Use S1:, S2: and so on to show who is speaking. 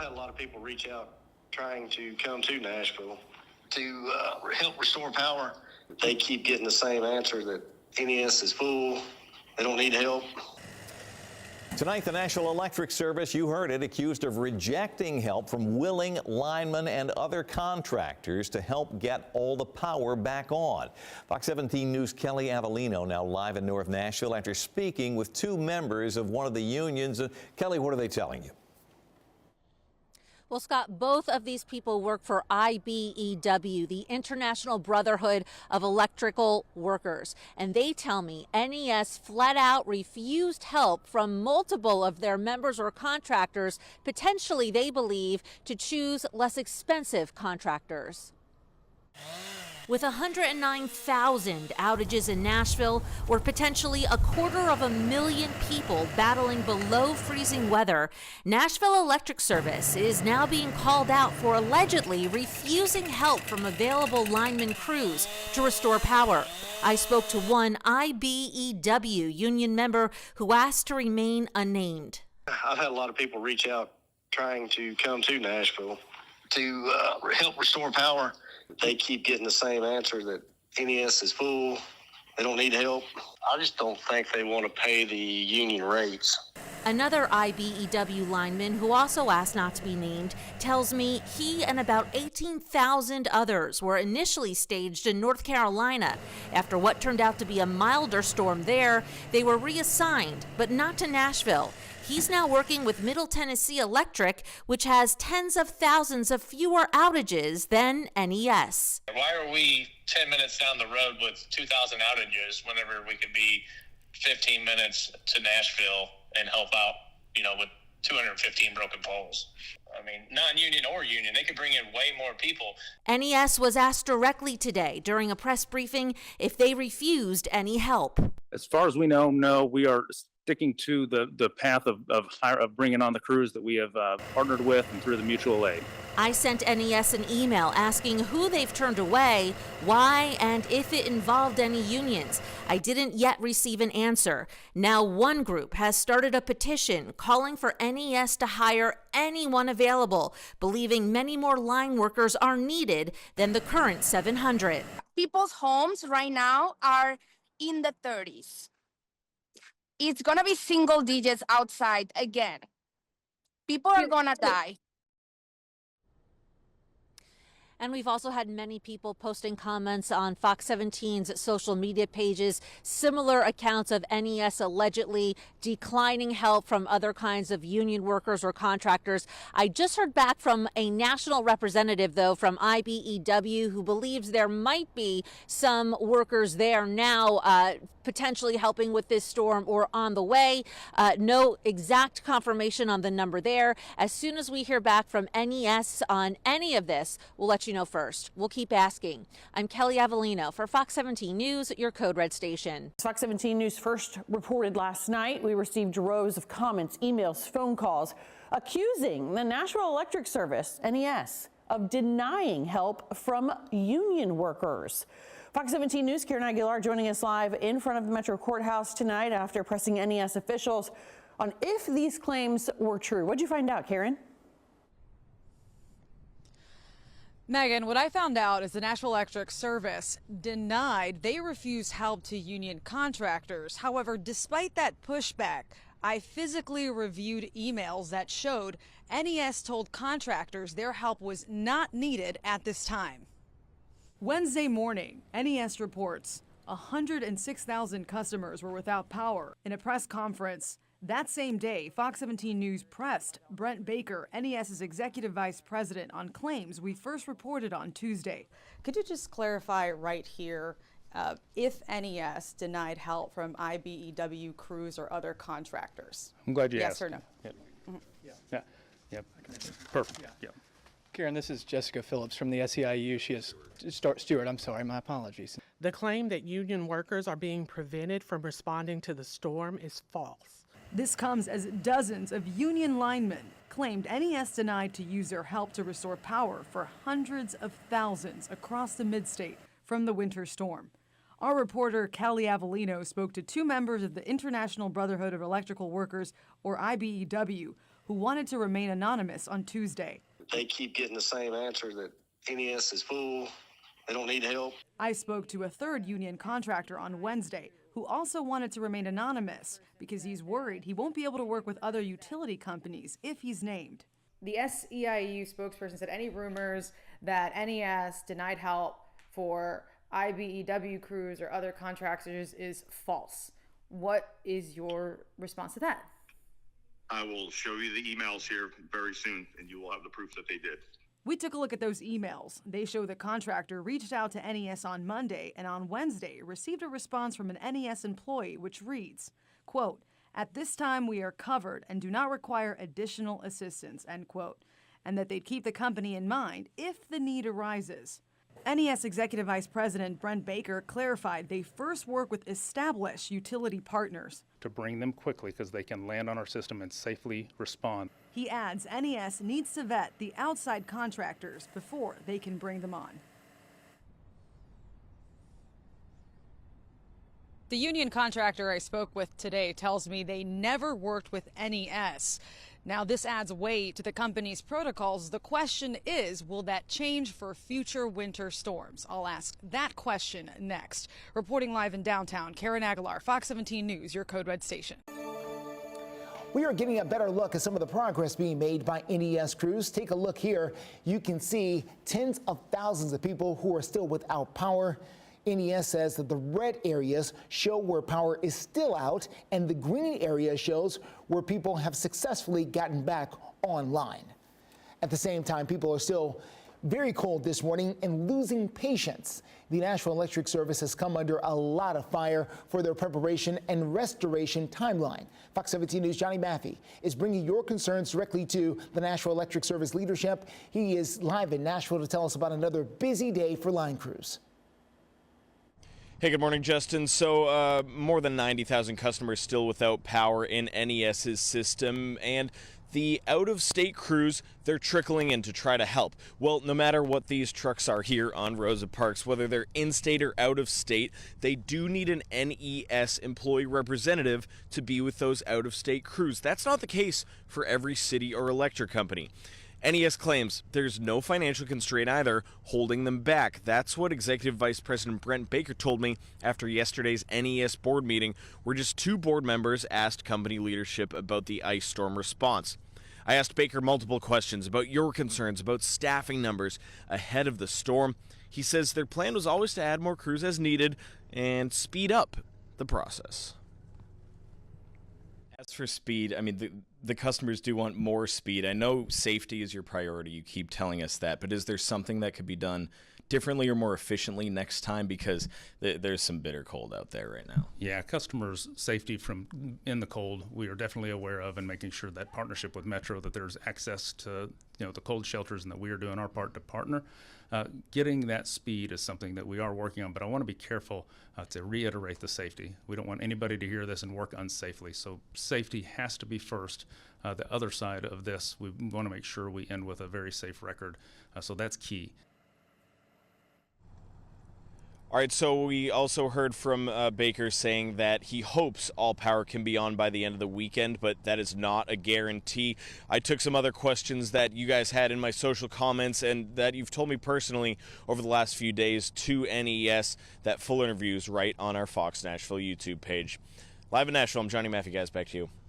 S1: had a lot of people reach out trying to come to Nashville to help restore power. They keep getting the same answer that NES is full, they don't need help.
S2: Tonight, the Nashville Electric Service, you heard it, accused of rejecting help from willing linemen and other contractors to help get all the power back on. Fox 17 News' Kelly Avellino now live in North Nashville after speaking with two members of one of the unions. Kelly, what are they telling you?
S3: Well, Scott, both of these people work for IBEW, the International Brotherhood of Electrical Workers. And they tell me NES flat out refused help from multiple of their members or contractors, potentially, they believe, to choose less expensive contractors. With 109,000 outages in Nashville, where potentially 250,000 people battling below freezing weather, Nashville Electric Service is now being called out for allegedly refusing help from available lineman crews to restore power. I spoke to one IBEW union member who asked to remain unnamed.
S1: I've had a lot of people reach out trying to come to Nashville to help restore power. They keep getting the same answer that NES is full, they don't need help. I just don't think they want to pay the union rates.
S3: Another IBEW lineman who also asked not to be named tells me he and about 18,000 others were initially staged in North Carolina. After what turned out to be a milder storm there, they were reassigned, but not to Nashville. He's now working with Middle Tennessee Electric, which has tens of thousands of fewer outages than NES.
S4: Why are we 10 minutes down the road with 2,000 outages whenever we could be 15 minutes to Nashville and help out, with 215 broken poles? I mean, non-union or union, they could bring in way more people.
S3: NES was asked directly today during a press briefing if they refused any help.
S5: As far as we know, no, we are sticking to the path of bringing on the crews that we have partnered with and through the mutual aid.
S3: I sent NES an email asking who they've turned away, why, and if it involved any unions. I didn't yet receive an answer. Now one group has started a petition calling for NES to hire anyone available, believing many more line workers are needed than the current 700.
S6: People's homes right now are in the 30s. It's going to be single digits outside again. People are going to die.
S3: And we've also had many people posting comments on Fox 17's social media pages, similar accounts of NES allegedly declining help from other kinds of union workers or contractors. I just heard back from a national representative, though, from IBEW, who believes there might be some workers there now potentially helping with this storm or on the way. No exact confirmation on the number there. As soon as we hear back from NES on any of this, we'll let you know first. We'll keep asking. I'm Kelly Avellino for Fox 17 News, your Code Red station.
S7: Fox 17 News first reported last night. We received rows of comments, emails, phone calls accusing the Nashville Electric Service, NES, of denying help from union workers. Fox 17 News' Karen Aguilar joining us live in front of the Metro Courthouse tonight after pressing NES officials on if these claims were true. What'd you find out, Karen?
S8: Megan, what I found out is the Nashville Electric Service denied they refused help to union contractors. However, despite that pushback, I physically reviewed emails that showed NES told contractors their help was not needed at this time. Wednesday morning, NES reports 106,000 customers were without power. In a press conference that same day, Fox 17 News pressed Brent Baker, NES's executive vice president, on claims we first reported on Tuesday. Could you just clarify right here if NES denied help from IBEW crews or other contractors?
S5: I'm glad you
S8: Yes
S5: asked.
S8: or no?
S5: Yep. Yep. Perfect. Yep.
S9: Karen, this is Jessica Phillips from the SEIU. She is Stewart. I'm sorry, my apologies.
S10: The claim that union workers are being prevented from responding to the storm is false.
S8: This comes as dozens of union linemen claimed NES denied to use their help to restore power for hundreds of thousands across the Midstate from the winter storm. Our reporter Kelly Avellino spoke to two members of the International Brotherhood of Electrical Workers, or IBEW, who who wanted to remain anonymous on Tuesday.
S1: They keep getting the same answer that NES is full. They don't need help.
S8: I spoke to a third union contractor on Wednesday who also wanted to remain anonymous because he's worried he won't be able to work with other utility companies if he's named.
S11: The SEIU spokesperson said any rumors that NES denied help for IBEW crews or other contractors is false. What is your response to that?
S12: I will show you the emails here very soon, and you will have the proof that they did.
S8: We took a look at those emails. They show the contractor reached out to NES on Monday and on Wednesday received a response from an NES employee which reads, quote, "At this time we are covered and do not require additional assistance," end quote, and that they'd keep the company in mind if the need arises. NES Executive Vice President Brent Baker clarified they first work with established utility partners
S5: to bring them quickly because they can land on our system and safely respond.
S8: He adds NES needs to vet the outside contractors before they can bring them on. The union contractor I spoke with today tells me they never worked with NES. Now, this adds weight to the company's protocols. The question is, will that change for future winter storms? I'll ask that question next. Reporting live in downtown, Karen Aguilar, Fox 17 News, your Code Red station.
S13: We are getting a better look at some of the progress being made by NES crews. Take a look here. You can see tens of thousands of people who are still without power. NES says that the red areas show where power is still out, and the green area shows where people have successfully gotten back online. At the same time, people are still very cold this morning and losing patience. The Nashville Electric Service has come under a lot of fire for their preparation and restoration timeline. Fox 17 News' Johnny Maffey is bringing your concerns directly to the Nashville Electric Service leadership. He is live in Nashville to tell us about another busy day for line crews.
S14: Hey, good morning, Justin. So more than 90,000 customers still without power in NES's system, and the out-of-state crews, they're trickling in to try to help. Well, no matter what these trucks are here on Rosa Parks, whether they're in-state or out-of-state, they do need an NES employee representative to be with those out-of-state crews. That's not the case for every city or electric company. NES claims there's no financial constraint either holding them back. That's what Executive Vice President Brent Baker told me after yesterday's NES board meeting, where just two board members asked company leadership about the ice storm response. I asked Baker multiple questions about your concerns about staffing numbers ahead of the storm. He says their plan was always to add more crews as needed and speed up the process. As for speed, I mean, the customers do want more speed. I know safety is your priority. You keep telling us that. But is there something that could be done differently or more efficiently next time? Because there's some bitter cold out there right now.
S5: Yeah, customers' safety from in the cold, we are definitely aware of, and making sure that partnership with Metro, that there's access to the cold shelters and that we are doing our part to partner. Getting that speed is something that we are working on, but I want to be careful to reiterate the safety. We don't want anybody to hear this and work unsafely, so safety has to be first. The other side of this, we want to make sure we end with a very safe record, so that's key.
S14: All right, so we also heard from Baker saying that he hopes all power can be on by the end of the weekend, but that is not a guarantee. I took some other questions that you guys had in my social comments and that you've told me personally over the last few days to NES. That full interview is right on our Fox Nashville YouTube page. Live in Nashville, I'm Johnny Maffey, guys. Back to you.